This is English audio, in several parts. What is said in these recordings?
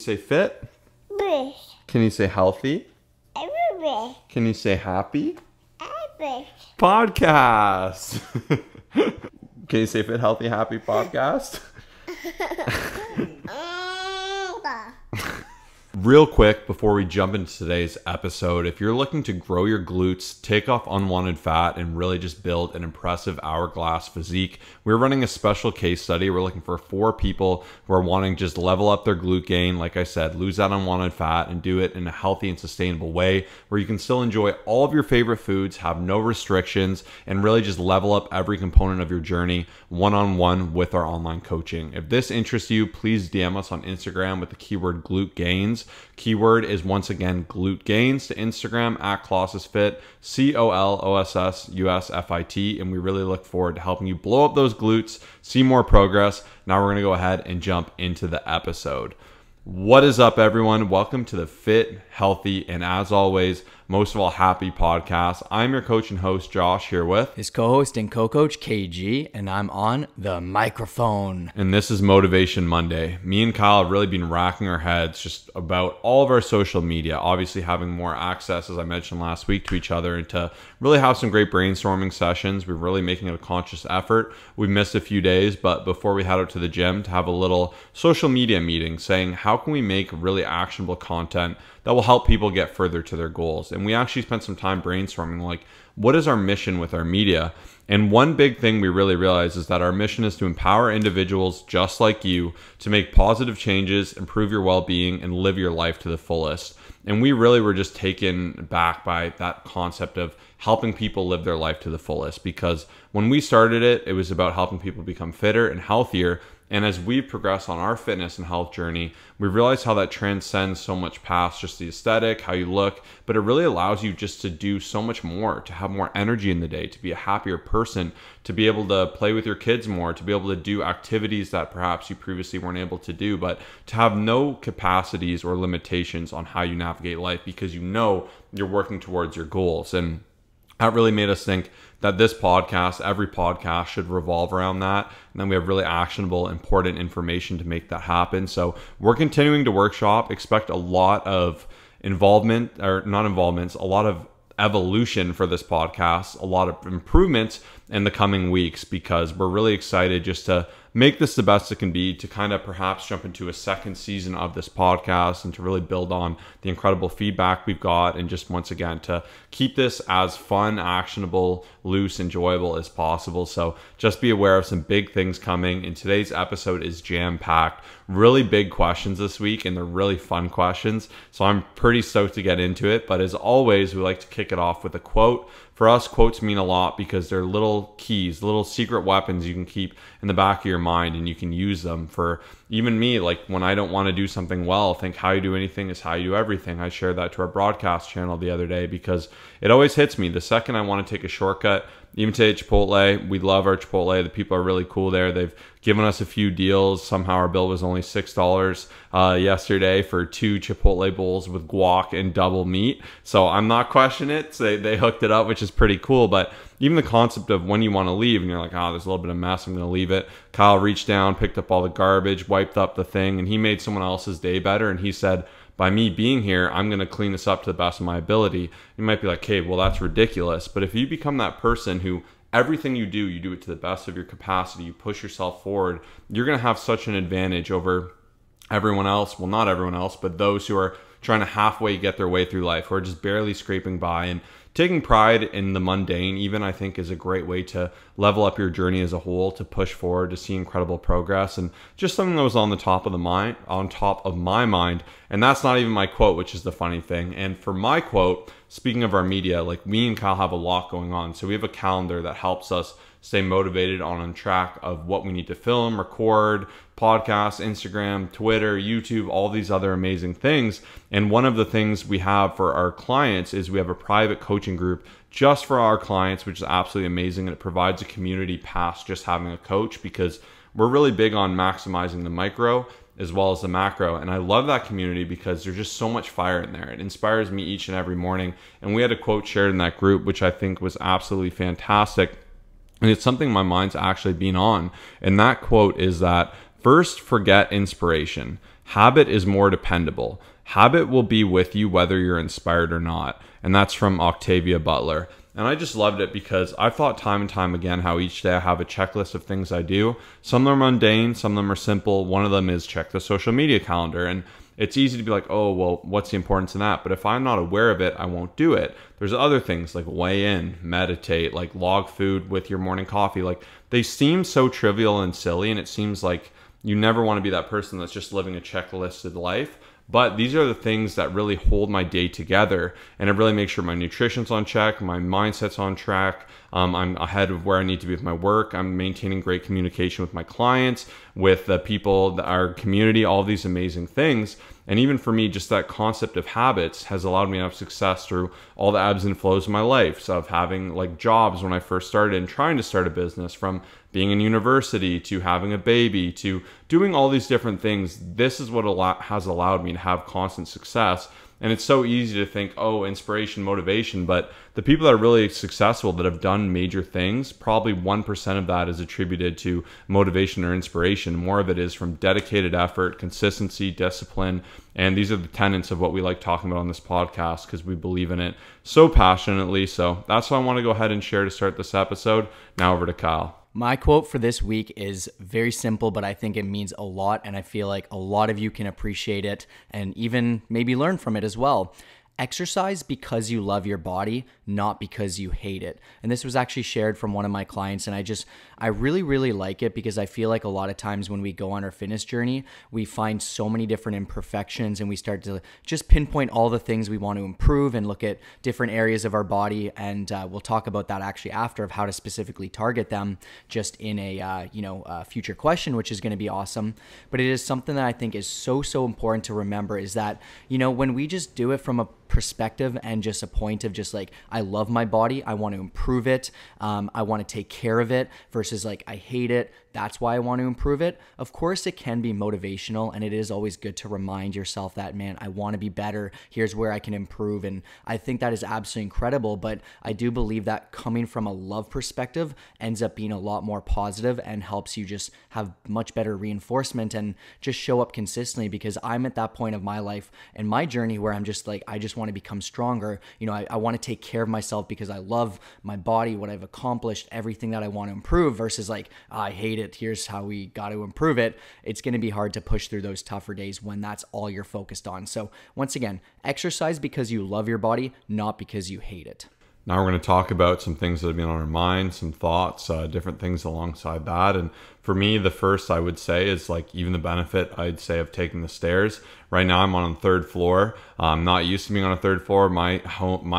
Say fit? Fish. Can you say healthy? Fish. Can you say happy? Fish. Podcast. Can you say fit, healthy, happy podcast? Real quick before we jump into today's episode, if you're looking to grow your glutes, take off unwanted fat, and really just build an impressive hourglass physique, we're running a special case study. We're looking for 4 people who are wanting to just level up their glute gain, like I said, lose that unwanted fat and do it in a healthy and sustainable way where you can still enjoy all of your favorite foods, have no restrictions, and really just level up every component of your journey one-on-one with our online coaching. If this interests you, please DM us on Instagram with the keyword glute gains. Keyword is once again glute gains to Instagram at ColossUsFit, COLOSSUSFIT, and we really look forward to helping you blow up those glutes, see more progress. Now we're going to go ahead and jump into the episode. What is up, everyone? Welcome to the Fit, Healthy, and as always, most of all, happy podcast. I'm your coach and host, Josh, here with his co-host and co-coach, KG, and I'm on the microphone. And this is Motivation Monday. Me and Kyle have really been racking our heads just about all of our social media, obviously having more access, as I mentioned last week, to each other and to really have some great brainstorming sessions. We're really making it a conscious effort. We missed a few days, but before we head out to the gym to have a little social media meeting saying, how can we make really actionable content that will help people get further to their goals? And we actually spent some time brainstorming, like, what is our mission with our media? And one big thing we really realized is that our mission is to empower individuals just like you to make positive changes, improve your well-being, and live your life to the fullest. And we really were just taken back by that concept of helping people live their life to the fullest, because when we started it, it was about helping people become fitter and healthier. And as we progress on our fitness and health journey, we realize how that transcends so much past just the aesthetic, how you look, but it really allows you just to do so much more, to have more energy in the day, to be a happier person, to be able to play with your kids more, to be able to do activities that perhaps you previously weren't able to do, but to have no capacities or limitations on how you navigate life because you know you're working towards your goals. And that really made us think that this podcast, every podcast, should revolve around that. And then we have really actionable, important information to make that happen. So we're continuing to workshop. Expect a lot of involvement, or not involvements, a lot of evolution for this podcast, a lot of improvements in the coming weeks, because we're really excited just to make this the best it can be, to kind of perhaps jump into a second season of this podcast and to really build on the incredible feedback we've got, and just once again to keep this as fun, actionable, loose, enjoyable as possible. So just be aware of some big things coming, and today's episode is jam-packed. Really big questions this week, and they're really fun questions, so I'm pretty stoked to get into it. But as always, we like to kick it off with a quote. For us, quotes mean a lot because they're little keys, little secret weapons you can keep in the back of your mind, and you can use them. For even me, like when I don't want to do something well, think how you do anything is how you do everything. I shared that to our broadcast channel the other day because it always hits me. The second I want to take a shortcut, even today at Chipotle, we love our Chipotle. The people are really cool there. They've given us a few deals. Somehow our bill was only $6 yesterday for 2 Chipotle bowls with guac and double meat. So I'm not questioning it. So they hooked it up, which is pretty cool. But even the concept of when you want to leave and you're like, oh, there's a little bit of mess, I'm going to leave it. Kyle reached down, picked up all the garbage, wiped up the thing, and he made someone else's day better. And he said, by me being here, I'm going to clean this up to the best of my ability. You might be like, hey, well, that's ridiculous. But if you become that person who everything you do it to the best of your capacity, you push yourself forward, you're going to have such an advantage over everyone else. Well, not everyone else, but those who are trying to halfway get their way through life, who are just barely scraping by. And taking pride in the mundane, even, I think, is a great way to level up your journey as a whole, to push forward, to see incredible progress. And just something that was on top of my mind. And that's not even my quote, which is the funny thing. And for my quote, speaking of our media, like, me and Kyle have a lot going on. So we have a calendar that helps us stay motivated on track of what we need to film, record, podcasts, Instagram, Twitter, YouTube, all these other amazing things. And one of the things we have for our clients is we have a private coaching group just for our clients, which is absolutely amazing. And it provides a community past just having a coach, because we're really big on maximizing the micro as well as the macro. And I love that community because there's just so much fire in there. It inspires me each and every morning. And we had a quote shared in that group, which I think was absolutely fantastic. And it's something my mind's actually been on. And that quote is that, first, forget inspiration. Habit is more dependable. Habit will be with you whether you're inspired or not. And that's from Octavia Butler. And I just loved it because I've thought time and time again how each day I have a checklist of things I do. Some of them are mundane, some of them are simple. One of them is check the social media calendar. And it's easy to be like, oh, well, what's the importance in that? But if I'm not aware of it, I won't do it. There's other things like weigh in, meditate, like log food with your morning coffee. Like they seem so trivial and silly, and it seems like you never want to be that person that's just living a checklisted life. But these are the things that really hold my day together, and it really makes sure my nutrition's on check, my mindset's on track. I'm ahead of where I need to be with my work. I'm maintaining great communication with my clients, with the people, our community, all these amazing things. And even for me, just that concept of habits has allowed me to have success through all the ebbs and flows of my life. So of having like jobs when I first started and trying to start a business, from being in university to having a baby to doing all these different things. This is what has allowed me to have constant success. And it's so easy to think, oh, inspiration, motivation, but the people that are really successful that have done major things, probably 1% of that is attributed to motivation or inspiration. More of it is from dedicated effort, consistency, discipline. And these are the tenets of what we like talking about on this podcast because we believe in it so passionately. So that's what I want to go ahead and share to start this episode. Now over to Kyle. My quote for this week is very simple, but I think it means a lot, and I feel like a lot of you can appreciate it and even maybe learn from it as well. Exercise because you love your body, not because you hate it. And this was actually shared from one of my clients, and I really, really like it because I feel like a lot of times when we go on our fitness journey, we find so many different imperfections and we start to just pinpoint all the things we want to improve and look at different areas of our body. And we'll talk about that actually after, of how to specifically target them just in a future question, which is going to be awesome. But it is something that I think is so important to remember, is that, when we just do it from a perspective and just a point of just like, I love my body, I want to improve it, I want to take care of it, versus like, I hate it, that's why I want to improve it. Of course, it can be motivational, and it is always good to remind yourself that, man, I want to be better. Here's where I can improve. And I think that is absolutely incredible. But I do believe that coming from a love perspective ends up being a lot more positive and helps you just have much better reinforcement and just show up consistently, because I'm at that point of my life and my journey where I'm just like, I just want to become stronger. I want to take care of myself because I love my body, what I've accomplished, everything that I want to improve, versus like, I hate it, here's how we got to improve it. It's going to be hard to push through those tougher days when that's all you're focused on. So once again, exercise because you love your body, not because you hate it. Now we're going to talk about some things that have been on our mind, some thoughts, different things alongside that. And for me, the first I would say is like even the benefit I'd say of taking the stairs. Right now I'm on the third floor. I'm not used to being on a third floor. My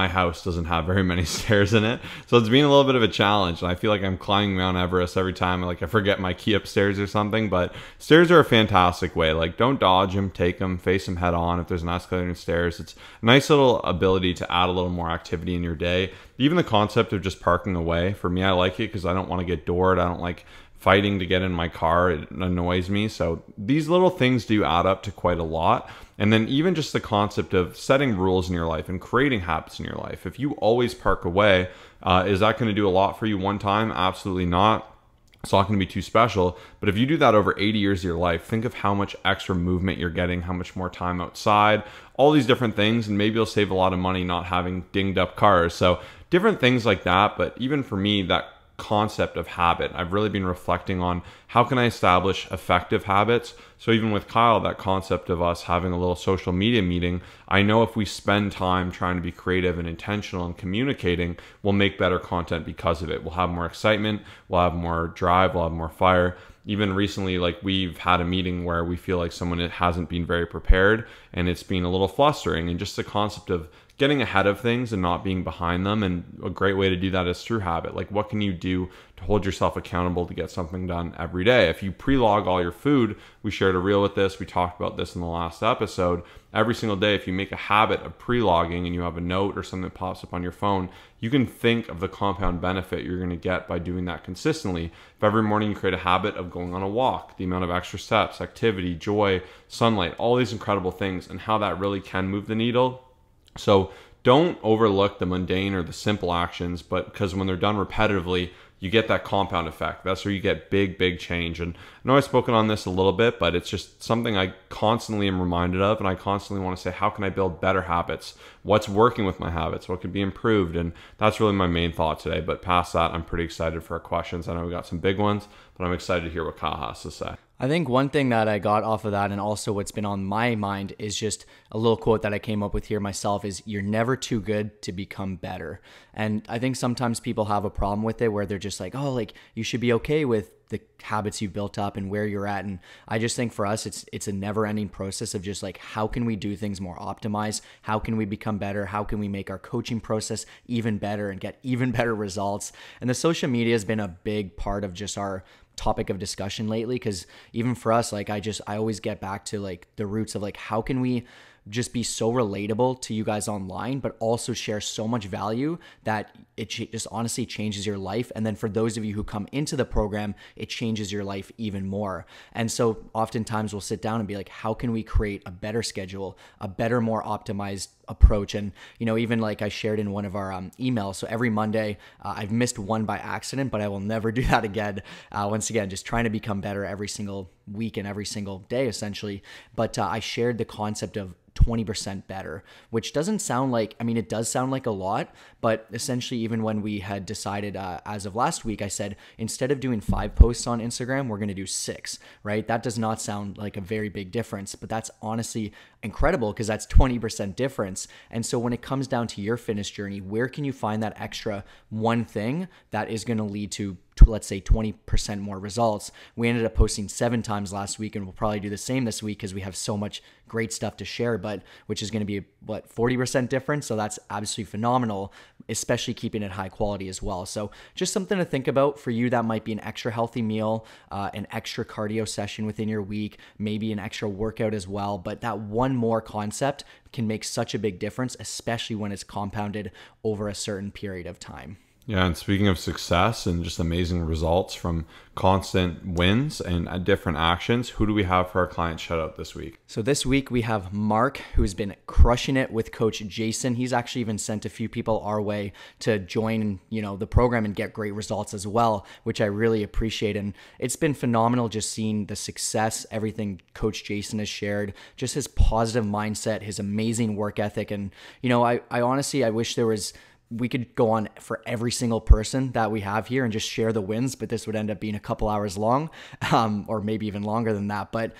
house doesn't have very many stairs in it. So it's been a little bit of a challenge. And I feel like I'm climbing Mount Everest every time. Like I forget my key upstairs or something. But stairs are a fantastic way. Like don't dodge them, take them, face them head on. If there's an escalator and stairs, it's a nice little ability to add a little more activity in your day. Even the concept of just parking away, for me, I like it because I don't want to get doored. I don't like fighting to get in my car. It annoys me. So these little things do add up to quite a lot. And then even just the concept of setting rules in your life and creating habits in your life. If you always park away, is that going to do a lot for you one time? Absolutely not. It's not going to be too special. But if you do that over 80 years of your life, think of how much extra movement you're getting, how much more time outside, all these different things. And maybe you'll save a lot of money not having dinged up cars. So different things like that. But even for me, that concept of habit, I've really been reflecting on how can I establish effective habits. So even with Kyle, that concept of us having a little social media meeting, I know if we spend time trying to be creative and intentional and communicating, we'll make better content because of it. We'll have more excitement, we'll have more drive, we'll have more fire. Even recently, like we've had a meeting where we feel like someone hasn't been very prepared and it's been a little flustering, and just the concept of getting ahead of things and not being behind them. And a great way to do that is through habit. Like what can you do to hold yourself accountable to get something done every day? If you pre-log all your food, we shared a reel with this, we talked about this in the last episode. Every single day, if you make a habit of pre-logging and you have a note or something that pops up on your phone, you can think of the compound benefit you're going to get by doing that consistently. If every morning you create a habit of going on a walk, the amount of extra steps, activity, joy, sunlight, all these incredible things, and how that really can move the needle. So don't overlook the mundane or the simple actions, but because when they're done repetitively, you get that compound effect. That's where you get big change. And I know I've spoken on this a little bit, but it's just something I constantly am reminded of, and I constantly want to say, how can I build better habits? What's working with my habits? What could be improved? And that's really my main thought today. But past that, I'm pretty excited for our questions. I know we got some big ones, but I'm excited to hear what Kyle has to say. I think one thing that I got off of that, and also what's been on my mind, is just a little quote that I came up with here myself, is you're never too good to become better. And I think sometimes people have a problem with it where they're just like, oh, like you should be okay with the habits you've built up and where you're at. And I just think for us, it's a never ending process of just like, how can we do things more optimized? How can we become better? How can we make our coaching process even better and get even better results? And the social media has been a big part of just our topic of discussion lately, because even for us, like I always get back to like the roots of like, how can we just be so relatable to you guys online, but also share so much value that it just honestly changes your life. And then for those of you who come into the program, it changes your life even more. And so oftentimes we'll sit down and be like, how can we create a better schedule, a better, more optimized approach? And, even like I shared in one of our emails. So every Monday, I've missed one by accident, but I will never do that again. Once again, just trying to become better every single week and every single day, essentially. But I shared the concept of 20% better, which doesn't sound like, it does sound like a lot, but essentially even when we had decided as of last week, I said, instead of doing 5 posts on Instagram, we're going to do 6, right? That does not sound like a very big difference, but that's honestly incredible because that's 20% difference. And so when it comes down to your fitness journey, where can you find that extra one thing that is going to lead to let's say 20% more results? We ended up posting 7 times last week, and we'll probably do the same this week because we have so much great stuff to share, but which is going to be 40% difference. So that's absolutely phenomenal, especially keeping it high quality as well. So just something to think about for you. That might be an extra healthy meal, an extra cardio session within your week, maybe an extra workout as well. But that one more concept can make such a big difference, especially when it's compounded over a certain period of time. Yeah, and speaking of success and just amazing results from constant wins and different actions, who do we have for our client shout out this week? So this week we have Marc, who's been crushing it with Coach Jason. He's actually even sent a few people our way to join, the program and get great results as well, which I really appreciate. And it's been phenomenal just seeing the success, everything Coach Jason has shared, just his positive mindset, his amazing work ethic. And, I honestly, I wish we could go on for every single person that we have here and just share the wins, but this would end up being a couple hours long, or maybe even longer than that. But,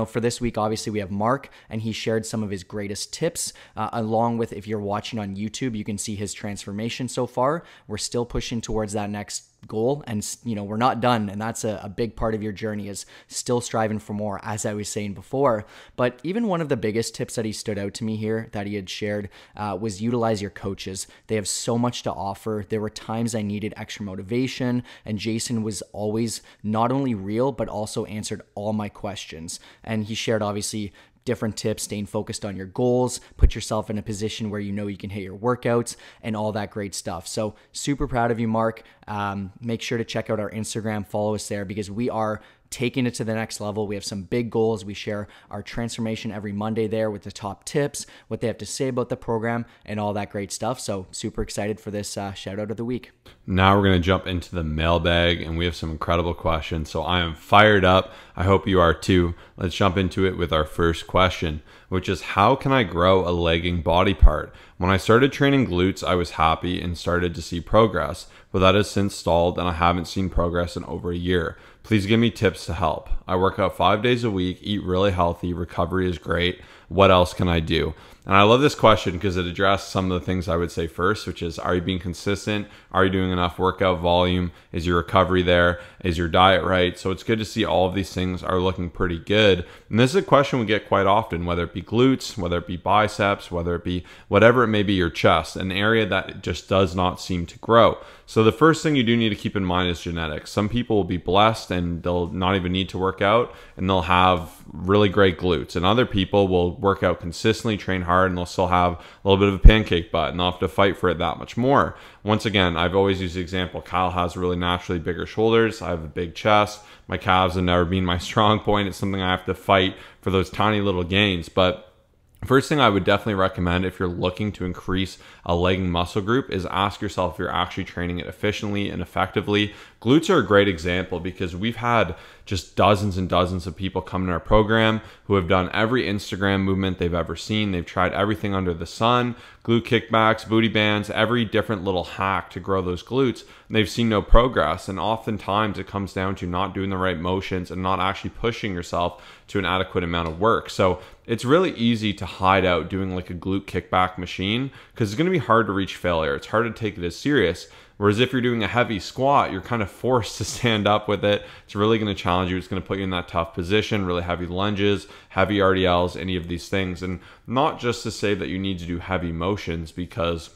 for this week, obviously we have Marc, and he shared some of his greatest tips, along with, if you're watching on YouTube, you can see his transformation so far. We're still pushing towards that next goal, and we're not done, and that's a big part of your journey, is still striving for more, as I was saying before. But even one of the biggest tips that he stood out to me here that he had shared was utilize your coaches. They have so much to offer. There were times I needed extra motivation, and Jason was always not only real but also answered all my questions. And he shared obviously different tips, staying focused on your goals, put yourself in a position where you can hit your workouts and all that great stuff. So super proud of you, Marc. Make sure to check out our Instagram, follow us there, because we are taking it to the next level. We have some big goals. We share our transformation every Monday there with the top tips, what they have to say about the program, and all that great stuff. So super excited for this shout out of the week. Now we're going to jump into the mailbag, and we have some incredible questions. So I am fired up. I hope you are too. Let's jump into it with our first question, which is, how can I grow a lagging body part? When I started training glutes, I was happy and started to see progress, but that has since stalled and I haven't seen progress in over a year. Please give me tips to help. I work out 5 days a week, eat really healthy, recovery is great. What else can I do? And I love this question because it addressed some of the things I would say first, which is, are you being consistent? Are you doing enough workout volume? Is your recovery there? Is your diet right? So it's good to see all of these things are looking pretty good. And this is a question we get quite often, whether it be glutes, whether it be biceps, whether it be whatever it may be, your chest, an area that just does not seem to grow. So the first thing you do need to keep in mind is genetics. Some people will be blessed and they'll not even need to work out and they'll have really great glutes. And other people will work out consistently, train hard, and they'll still have a little bit of a pancake butt and they'll have to fight for it that much more. Once again, I've always used the example, Kyle has really naturally bigger shoulders. I have a big chest. My calves have never been my strong point. It's something I have to fight for those tiny little gains. But first thing I would definitely recommend if you're looking to increase a lagging muscle group is ask yourself if you're actually training it efficiently and effectively. glutes are a great example because we've had just dozens and dozens of people come to our program who have done every Instagram movement they've ever seen. They've tried everything under the sun, glute kickbacks, booty bands, every different little hack to grow those glutes. And they've seen no progress. And oftentimes it comes down to not doing the right motions and not actually pushing yourself to an adequate amount of work. So it's really easy to hide out doing like a glute kickback machine because it's going to be hard to reach failure. It's hard to take it as serious. Whereas if you're doing a heavy squat, you're kind of forced to stand up with it. It's really going to challenge you. It's going to put you in that tough position, really heavy lunges, heavy RDLs, any of these things. And not just to say that you need to do heavy motions, because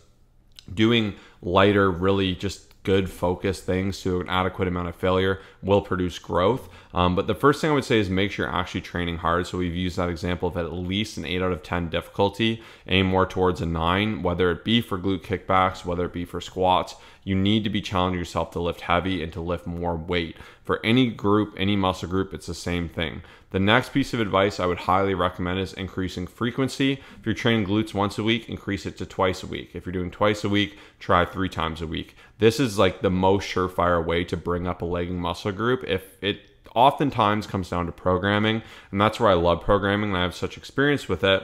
doing lighter, really just good focused things to an adequate amount of failure will produce growth. But the first thing I would say is make sure you're actually training hard. So we've used that example of at least an 8 out of 10 difficulty, aim more towards a 9, whether it be for glute kickbacks, whether it be for squats. You need to be challenging yourself to lift heavy and to lift more weight. For any group, any muscle group, it's the same thing. The next piece of advice I would highly recommend is increasing frequency. If you're training glutes once a week, increase it to twice a week. If you're doing twice a week, try 3 times a week. This is like the most surefire way to bring up a legging muscle group. If it oftentimes comes down to programming, and that's where I love programming and I have such experience with it.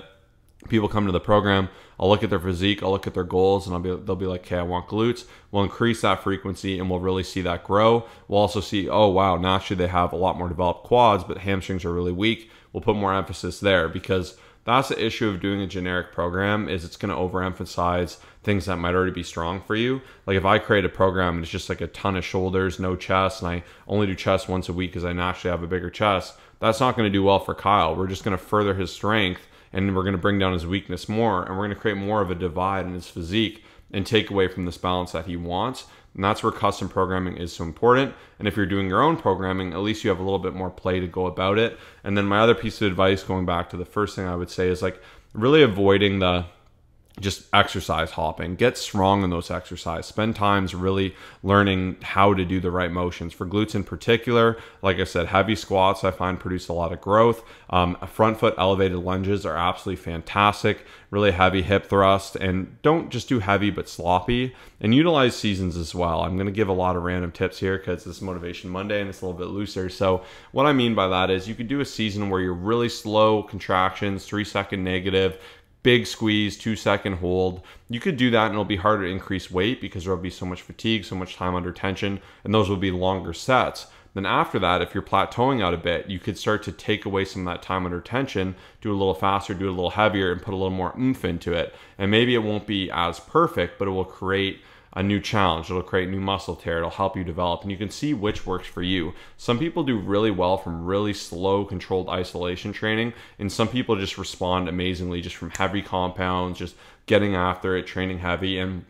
People come to the program, I'll look at their physique, I'll look at their goals, and they'll be like, okay, I want glutes. We'll increase that frequency and we'll really see that grow. We'll also see, oh wow, naturally they have a lot more developed quads, but hamstrings are really weak. We'll put more emphasis there, because that's the issue of doing a generic program, is it's going to overemphasize things that might already be strong for you. Like if I create a program and it's just like a ton of shoulders, no chest, and I only do chest once a week because I naturally have a bigger chest, that's not going to do well for Kyle. We're just going to further his strength and we're going to bring down his weakness more, and we're going to create more of a divide in his physique and take away from this balance that he wants. And that's where custom programming is so important. And if you're doing your own programming, at least you have a little bit more play to go about it. And then my other piece of advice, going back to the first thing I would say, is like really avoiding the just exercise hopping. Get strong in those exercises. Spend times really learning how to do the right motions. For glutes in particular, like I said, heavy squats I find produce a lot of growth. Front foot elevated lunges are absolutely fantastic. Really heavy hip thrust, and don't just do heavy but sloppy, and utilize seasons as well. I'm going to give a lot of random tips here because this is Motivation Monday and it's a little bit looser. So what I mean by that is you could do a season where you're really slow contractions, 3-second negative, big squeeze, 2-second hold. You could do that and it'll be harder to increase weight because there'll be so much fatigue, so much time under tension, and those will be longer sets. Then after that, if you're plateauing out a bit, you could start to take away some of that time under tension, do a little faster, do it a little heavier, and put a little more oomph into it. And maybe it won't be as perfect, but it will create a new challenge. It'll create new muscle tear. It'll help you develop, and you can see which works for you. Some people do really well from really slow, controlled isolation training, and some people just respond amazingly just from heavy compounds, just getting after it, training heavy. And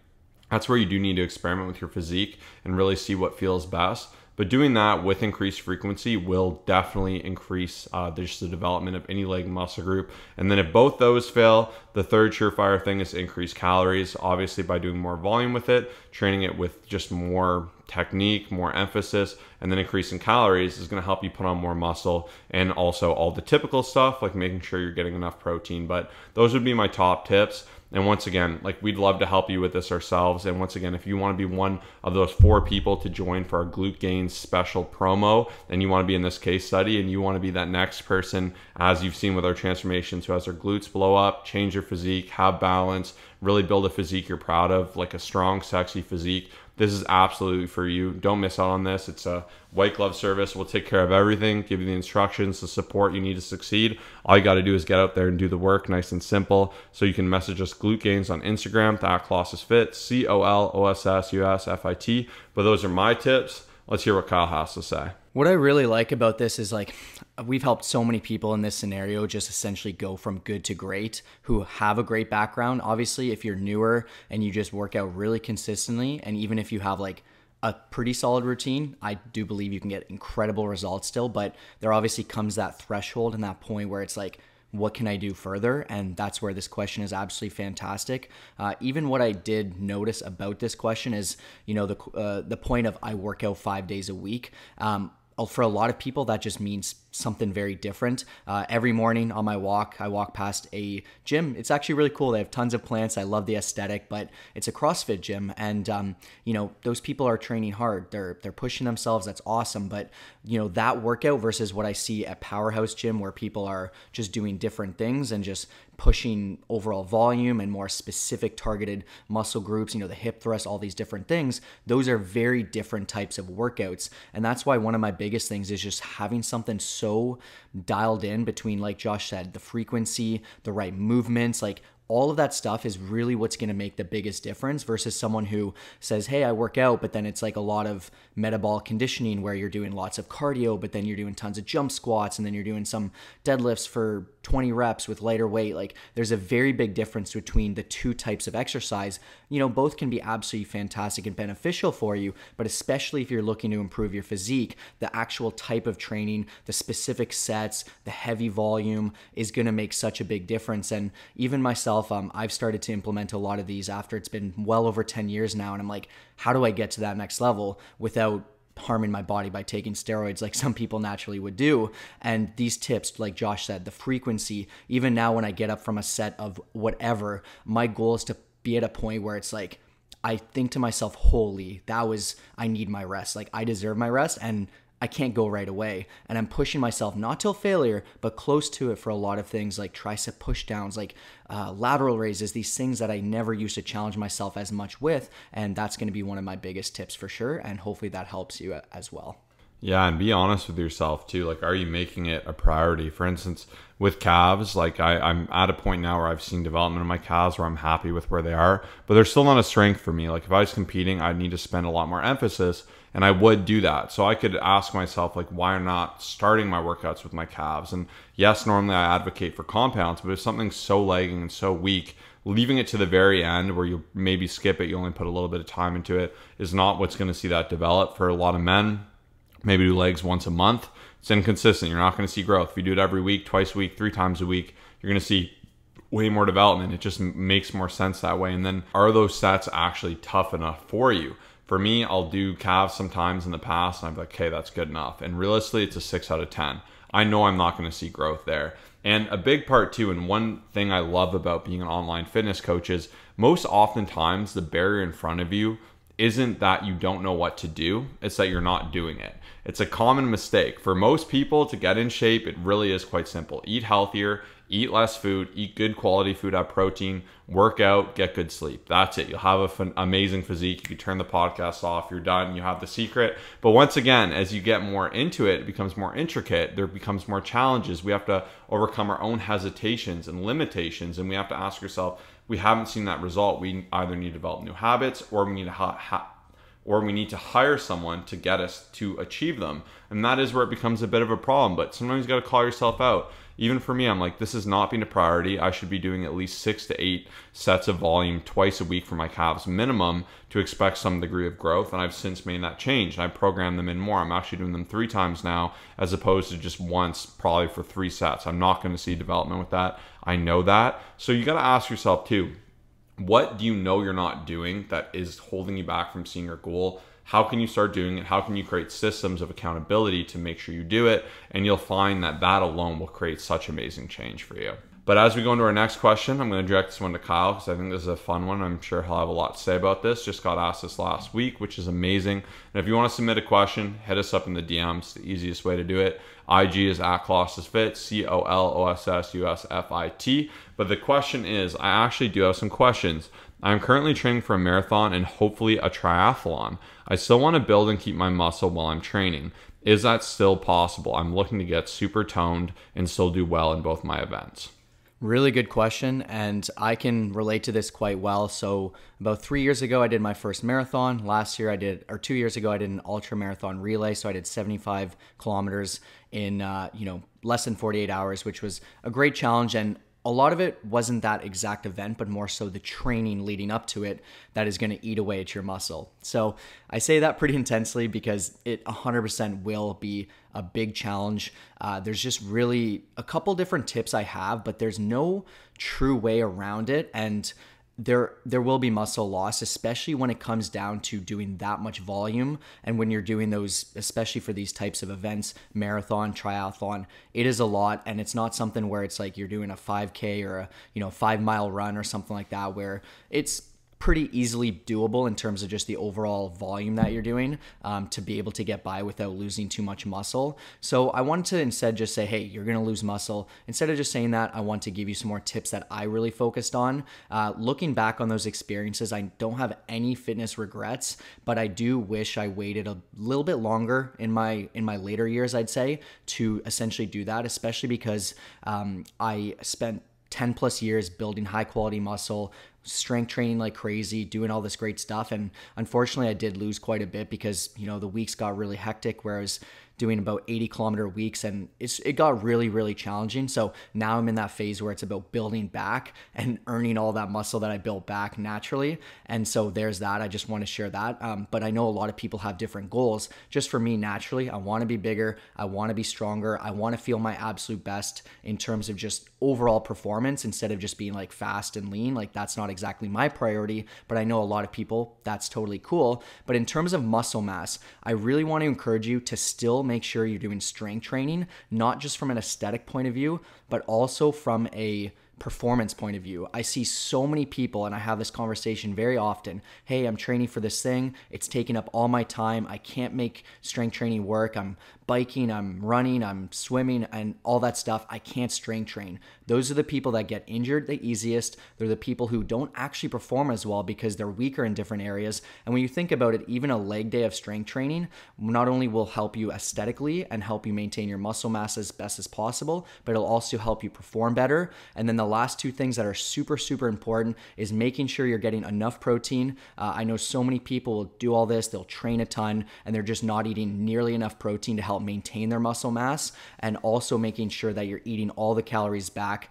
that's where you do need to experiment with your physique and really see what feels best. But doing that with increased frequency will definitely increase just the development of any leg muscle group. And then if both those fail, the third surefire thing is to increase calories, obviously by doing more volume with it, training it with just more technique, more emphasis, and then increasing calories is going to help you put on more muscle, and also all the typical stuff like making sure you're getting enough protein. But those would be my top tips. And once again, like, we'd love to help you with this ourselves. And once again, if you want to be one of those 4 people to join for our Glute Gains special promo, and you want to be in this case study, and you want to be that next person, as you've seen with our transformations, who has their glutes blow up, change their physique, have balance, really build a physique you're proud of, like a strong, sexy physique, this is absolutely for you. Don't miss out on this. It's a white glove service. We'll take care of everything, give you the instructions, the support you need to succeed. All you got to do is get out there and do the work, nice and simple. So you can message us Glute Gains on Instagram, @ColossusFit, ColossusFit. But those are my tips. Let's hear what Kyle has to say. What I really like about this is, like, we've helped so many people in this scenario just essentially go from good to great, who have a great background. Obviously, if you're newer and you just work out really consistently, and even if you have like a pretty solid routine, I do believe you can get incredible results still. But there obviously comes that threshold and that point where it's like, what can I do further? And that's where this question is absolutely fantastic. Even what I did notice about this question is, you know, the point of I work out 5 days a week. For a lot of people, that just means something very different. Every morning on my walk, I walk past a gym. It's actually really cool. They have tons of plants. I love the aesthetic, but it's a CrossFit gym. And, those people are training hard. They're pushing themselves. That's awesome. But, that workout versus what I see at Powerhouse Gym, where people are just doing different things and just pushing overall volume and more specific targeted muscle groups, the hip thrust, all these different things, those are very different types of workouts. And that's why one of my biggest things is just having something so dialed in between, like Josh said, the frequency, the right movements, like all of that stuff is really what's going to make the biggest difference versus someone who says, hey, I work out, but then it's like a lot of metabolic conditioning where you're doing lots of cardio, but then you're doing tons of jump squats, and then you're doing some deadlifts for 20 reps with lighter weight. Like there's a very big difference between the two types of exercise. Both can be absolutely fantastic and beneficial for you, but especially if you're looking to improve your physique, the actual type of training, the specific sets, the heavy volume is going to make such a big difference. And even myself, I've started to implement a lot of these after it's been well over 10 years now. And I'm like, how do I get to that next level without harming my body by taking steroids like some people naturally would do? And these tips, like Josh said, the frequency, even now when I get up from a set of whatever, my goal is to be at a point where it's like, I think to myself, holy, I need my rest. Like I deserve my rest, and I can't go right away. And I'm pushing myself not till failure, but close to it for a lot of things like tricep push downs, like lateral raises, these things that I never used to challenge myself as much with. And that's going to be one of my biggest tips for sure. And hopefully that helps you as well. Yeah, and be honest with yourself too. Like, are you making it a priority? For instance, with calves, like I'm at a point now where I've seen development in my calves where I'm happy with where they are, but they're still not a strength for me. Like if I was competing, I'd need to spend a lot more emphasis, and I would do that. So I could ask myself, like, why not starting my workouts with my calves? And yes, normally I advocate for compounds, but if something's so lagging and so weak, leaving it to the very end where you maybe skip it, you only put a little bit of time into it, is not what's going to see that develop. For a lot of men, maybe do legs once a month. It's inconsistent. You're not going to see growth. If you do it every week, twice a week, 3 times a week, you're going to see way more development. It just makes more sense that way. And then are those sets actually tough enough for you? For me, I'll do calves sometimes in the past, and I'm like, okay, that's good enough. And realistically, it's a 6 out of 10. I know I'm not going to see growth there. And a big part too, and one thing I love about being an online fitness coach is most oftentimes the barrier in front of you isn't that you don't know what to do, it's that you're not doing it. It's a common mistake. For most people to get in shape, it really is quite simple. Eat healthier, eat less food, eat good quality food, have protein, work out, get good sleep. That's it. You'll have an amazing physique. You can turn the podcast off, you're done, you have the secret. But once again, as you get more into it, it becomes more intricate. There becomes more challenges. We have to overcome our own hesitations and limitations, and we have to ask ourselves, we haven't seen that result. We either need to develop new habits, or we need to hire someone to get us to achieve them. And that is where it becomes a bit of a problem. But sometimes you got to call yourself out. Even for me, I'm like, this has not been a priority. I should be doing at least 6 to 8 sets of volume twice a week for my calves minimum to expect some degree of growth. And I've since made that change, and I programmed them in more. I'm actually doing them 3 times now as opposed to just once, probably for 3 sets. I'm not going to see development with that. I know that. So you got to ask yourself too, what do you know you're not doing that is holding you back from seeing your goal? How can you start doing it? How can you create systems of accountability to make sure you do it? And you'll find that that alone will create such amazing change for you. But as we go into our next question, I'm going to direct this one to Kyle because I think this is a fun one. I'm sure he'll have a lot to say about this. Just got asked this last week, which is amazing. And if you want to submit a question, hit us up in the DMs. The easiest way to do it. IG is @ColossusFit, ColossusFit. But the question is, I actually do have some questions. I'm currently training for a marathon and hopefully a triathlon. I still want to build and keep my muscle while I'm training. Is that still possible? I'm looking to get super toned and still do well in both my events. Really good question, and I can relate to this quite well. So about 3 years ago, I did my first marathon. 2 years ago, I did an ultra marathon relay. So I did 75 kilometers in less than 48 hours, which was a great challenge. And a lot of it wasn't that exact event, but more so the training leading up to it that is going to eat away at your muscle. So I say that pretty intensely because it 100% will be a big challenge. There's just really a couple different tips I have, but there's no true way around it. And there will be muscle loss, especially when it comes down to doing that much volume. And when you're doing those, especially for these types of events, marathon, triathlon, it is a lot. And it's not something where it's like you're doing a 5K or a 5-mile run or something like that, where it's pretty easily doable in terms of just the overall volume that you're doing, to be able to get by without losing too much muscle. So I wanted to instead just say, hey, you're going to lose muscle. Instead of just saying that, I want to give you some more tips that I really focused on. Looking back on those experiences, I don't have any fitness regrets, but I do wish I waited a little bit longer in my later years, I'd say, to essentially do that, especially because I spent 10 plus years building high quality muscle, strength training like crazy, doing all this great stuff. And unfortunately, I did lose quite a bit because, the weeks got really hectic where I was doing about 80-kilometer weeks, and it got really, really challenging. So now I'm in that phase where it's about building back and earning all that muscle that I built back naturally. And so there's that. I just want to share that. But I know a lot of people have different goals. Just for me, naturally, I want to be bigger. I want to be stronger. I want to feel my absolute best in terms of just overall performance instead of just being like fast and lean. Like that's not exactly my priority, but I know a lot of people, that's totally cool. But in terms of muscle mass, I really want to encourage you to still make sure you're doing strength training, not just from an aesthetic point of view, but also from a performance point of view. I see so many people, and I have this conversation very often. Hey, I'm training for this thing. It's taking up all my time. I can't make strength training work. I'm biking, I'm running, I'm swimming, and all that stuff. I can't strength train. Those are the people that get injured the easiest. They're the people who don't actually perform as well because they're weaker in different areas. And when you think about it, even a leg day of strength training not only will help you aesthetically and help you maintain your muscle mass as best as possible, but it'll also help you perform better. And then the last two things that are super, super important is making sure you're getting enough protein. I know so many people will do all this, they'll train a ton, and they're just not eating nearly enough protein to help maintain their muscle mass, and also making sure that you're eating all the calories back,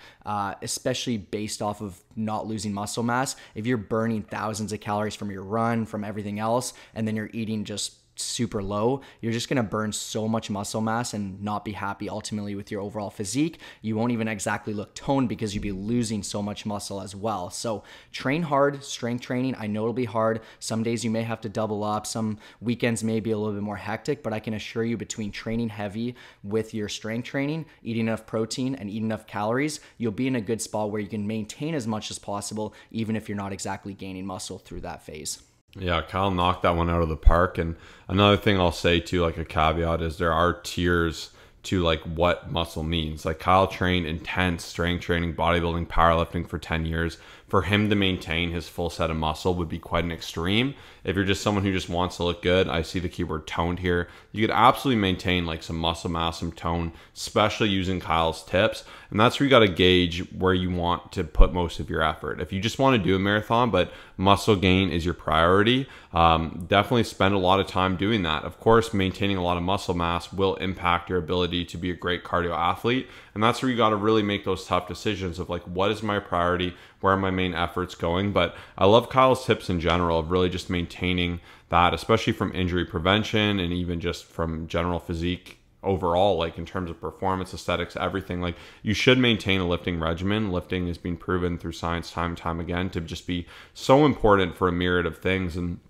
especially based off of not losing muscle mass. If you're burning thousands of calories from your run, from everything else, and then you're eating just super low, you're just going to burn so much muscle mass and not be happy ultimately with your overall physique. You won't even exactly look toned because you'll be losing so much muscle as well. So train hard, strength training. I know it'll be hard. Some days you may have to double up. Some weekends may be a little bit more hectic, but I can assure you between training heavy with your strength training, eating enough protein and eating enough calories, you'll be in a good spot where you can maintain as much as possible, even if you're not exactly gaining muscle through that phase. Yeah, Kyle knocked that one out of the park. And another thing I'll say too, like a caveat, is there are tiers to like what muscle means. Like Kyle trained intense strength training, bodybuilding, powerlifting for 10 years. For him to maintain his full set of muscle would be quite an extreme. If you're just someone who just wants to look good, I see the keyword toned here. You could absolutely maintain like some muscle mass, some tone, especially using Kyle's tips. And that's where you got to gauge where you want to put most of your effort. If you just want to do a marathon, but muscle gain is your priority, definitely spend a lot of time doing that. Of course, maintaining a lot of muscle mass will impact your ability to be a great cardio athlete. And that's where you got to really make those tough decisions of like, what is my priority? Where are my main efforts going? But I love Kyle's tips in general of really just maintaining that, especially from injury prevention and even just from general physique overall, like in terms of performance, aesthetics, everything. Like you should maintain a lifting regimen. Lifting has been proven through science time and time again to just be so important for a myriad of things, and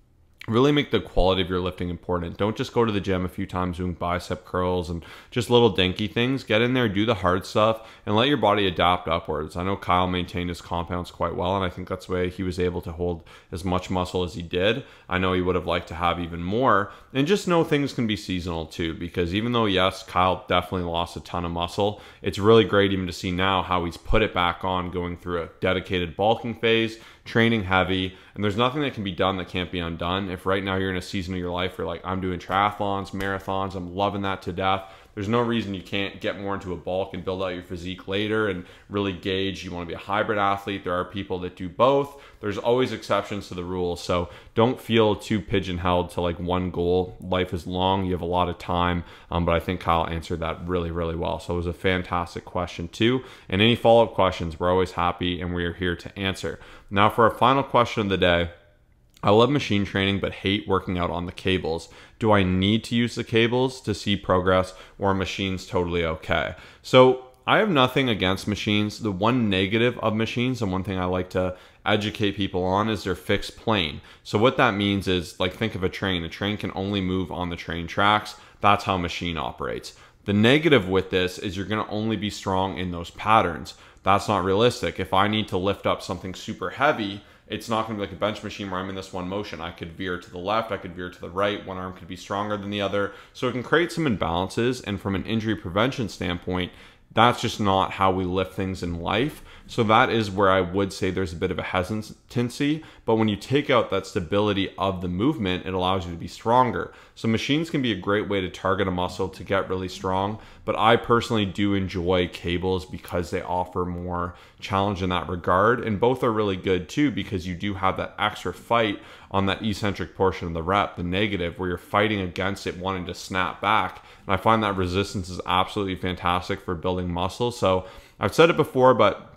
really make the quality of your lifting important. Don't just go to the gym a few times doing bicep curls and just little dinky things. Get in there, do the hard stuff, and let your body adapt upwards. I know Kyle maintained his compounds quite well, and I think that's why he was able to hold as much muscle as he did. I know he would have liked to have even more. And just know things can be seasonal too, because even though, yes, Kyle definitely lost a ton of muscle, it's really great even to see now how he's put it back on, going through a dedicated bulking phase, training heavy, and there's nothing that can be done that can't be undone. If right now you're in a season of your life where like, I'm doing triathlons, marathons, I'm loving that to death, there's no reason you can't get more into a bulk and build out your physique later and really gauge. You want to be a hybrid athlete. There are people that do both. There's always exceptions to the rules. So don't feel too pigeonholed to like one goal. Life is long. You have a lot of time. But I think Kyle answered that really, really well. So it was a fantastic question too. And any follow-up questions, we're always happy and we are here to answer. Now for our final question of the day. I love machine training, but hate working out on the cables. Do I need to use the cables to see progress, or are machines totally okay? So I have nothing against machines. The one negative of machines, and one thing I like to educate people on, is their fixed plane. So what that means is, like, think of a train. A train can only move on the train tracks. That's how a machine operates. The negative with this is you're going to only be strong in those patterns. That's not realistic. If I need to lift up something super heavy, it's not going to be like a bench machine where I'm in this one motion. I could veer to the left, I could veer to the right. One arm could be stronger than the other. So it can create some imbalances. And from an injury prevention standpoint, that's just not how we lift things in life. So that is where I would say there's a bit of a hesitancy. But when you take out that stability of the movement, it allows you to be stronger. So machines can be a great way to target a muscle to get really strong. But I personally do enjoy cables because they offer more challenge in that regard. And both are really good too, because you do have that extra fight on that eccentric portion of the rep, the negative, where you're fighting against it, wanting to snap back. And I find that resistance is absolutely fantastic for building muscle. So I've said it before, but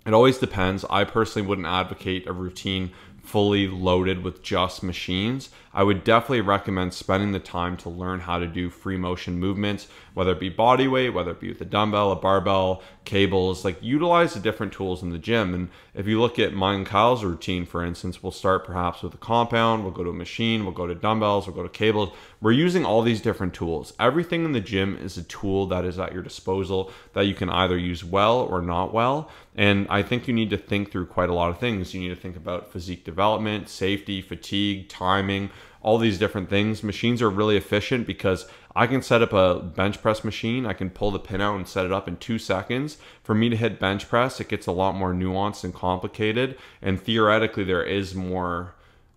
it always depends. I personally wouldn't advocate a routine fully loaded with just machines. I would definitely recommend spending the time to learn how to do free motion movements, whether it be body weight, whether it be with a dumbbell, a barbell, cables. Like, utilize the different tools in the gym. And if you look at mine and Kyle's routine, for instance, we'll start perhaps with a compound, we'll go to a machine, we'll go to dumbbells, we'll go to cables. We're using all these different tools. Everything in the gym is a tool that is at your disposal that you can either use well or not well. And I think you need to think through quite a lot of things. You need to think about physique development, safety, fatigue, timing, all these different things. Machines are really efficient because I can set up a bench press machine. I can pull the pin out and set it up in 2 seconds. For me to hit bench press, it gets a lot more nuanced and complicated. And theoretically, there is more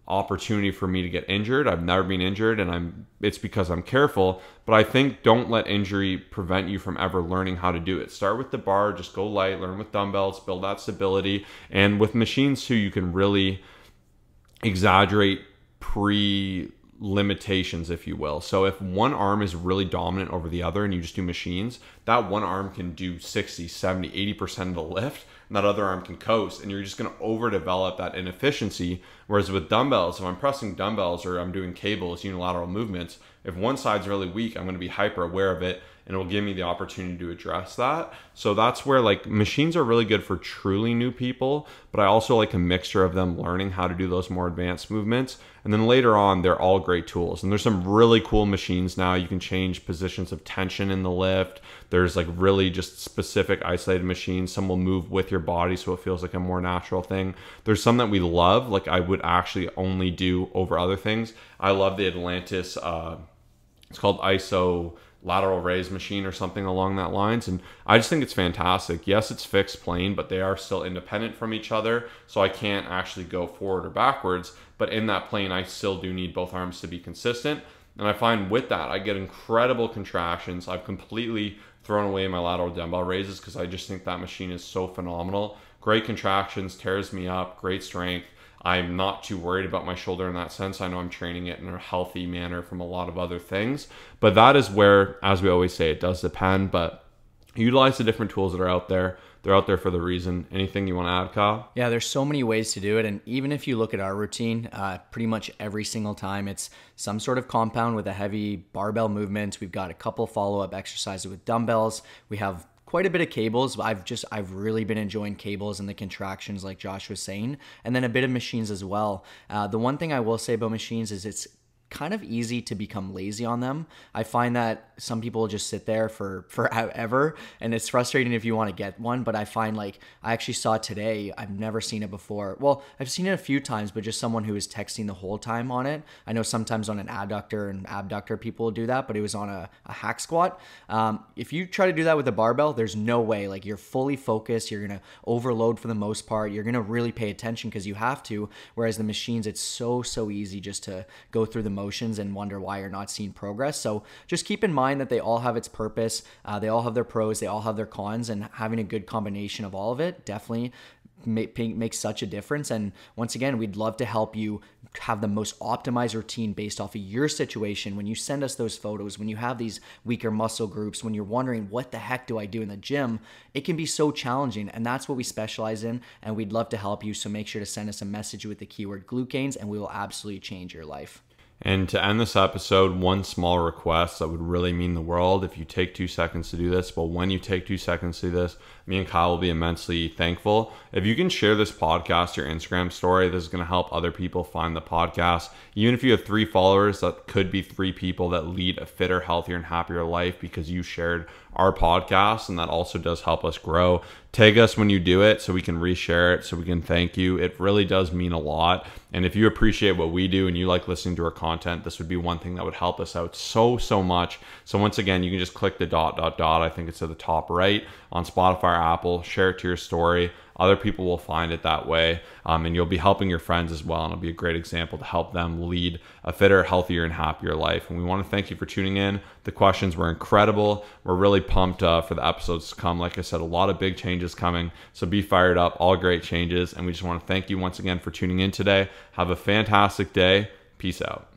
opportunity for me to get injured. I've never been injured, and it's because I'm careful. But I think don't let injury prevent you from ever learning how to do it. Start with the bar, just go light, learn with dumbbells, build that stability. And with machines too, you can really exaggerate limitations, if you will. So if one arm is really dominant over the other and you just do machines, that one arm can do 60, 70, 80% of the lift, and that other arm can coast, and you're just going to overdevelop that inefficiency. Whereas with dumbbells, if I'm pressing dumbbells or I'm doing cables, unilateral movements, if one side's really weak, I'm going to be hyper aware of it, and it will give me the opportunity to address that. So that's where, like, machines are really good for truly new people, but I also like a mixture of them learning how to do those more advanced movements. And then later on, they're all great tools. And there's some really cool machines now. You can change positions of tension in the lift. There's like really just specific isolated machines. Some will move with your body, so it feels like a more natural thing. There's some that we love, like I would actually only do over other things. I love the Atlantis, it's called ISO lateral raise machine or something along that lines, and I just think it's fantastic. Yes, it's fixed plane, but they are still independent from each other, so I can't actually go forward or backwards, but in that plane I still do need both arms to be consistent. And I find with that I get incredible contractions. I've completely thrown away my lateral dumbbell raises because I just think that machine is so phenomenal. Great contractions, tears me up, great strength. I'm not too worried about my shoulder in that sense. I know I'm training it in a healthy manner from a lot of other things. But that is where, as we always say, it does depend. But utilize the different tools that are out there. They're out there for the reason. Anything you want to add, Kyle? Yeah, there's so many ways to do it. And even if you look at our routine, pretty much every single time it's some sort of compound with a heavy barbell movement. We've got a couple follow-up exercises with dumbbells. We have quite a bit of cables. I've really been enjoying cables and the contractions, like Josh was saying, and then a bit of machines as well. The one thing I will say about machines is it's kind of easy to become lazy on them. I find that some people just sit there for forever, and it's frustrating if you want to get one. But I find, like, I actually saw today, I've never seen it before. Well, I've seen it a few times, but just someone who was texting the whole time on it. I know sometimes on an adductor and abductor people will do that, but it was on a hack squat. If you try to do that with a barbell, there's no way. Like, you're fully focused, you're gonna overload for the most part, you're gonna really pay attention because you have to. Whereas the machines, it's so easy just to go through the motions and wonder why you're not seeing progress. So just keep in mind that they all have its purpose. They all have their pros, they all have their cons, and having a good combination of all of it definitely makes such a difference. And once again, we'd love to help you have the most optimized routine based off of your situation. When you send us those photos, when you have these weaker muscle groups, when you're wondering what the heck do I do in the gym, it can be so challenging, and that's what we specialize in, and we'd love to help you. So make sure to send us a message with the keyword glucanes, and we will absolutely change your life. And to end this episode, one small request that would really mean the world if you take 2 seconds to do this. But when you take 2 seconds to do this, me and Kyle will be immensely thankful. If you can share this podcast, your Instagram story, this is going to help other people find the podcast. Even if you have 3 followers, that could be 3 people that lead a fitter, healthier, and happier life because you shared our podcast, and that also does help us grow. Tag us when you do it so we can reshare it, so we can thank you. It really does mean a lot. And if you appreciate what we do and you like listening to our content, this would be one thing that would help us out so much. So once again, you can just click the ... I think it's at the top right on Spotify or Apple, share it to your story. Other people will find it that way, and you'll be helping your friends as well, and it'll be a great example to help them lead a fitter, healthier, and happier life. And we want to thank you for tuning in. The questions were incredible. We're really pumped for the episodes to come. Like I said, a lot of big changes coming, so be fired up. All great changes, and we just want to thank you once again for tuning in today. Have a fantastic day. Peace out.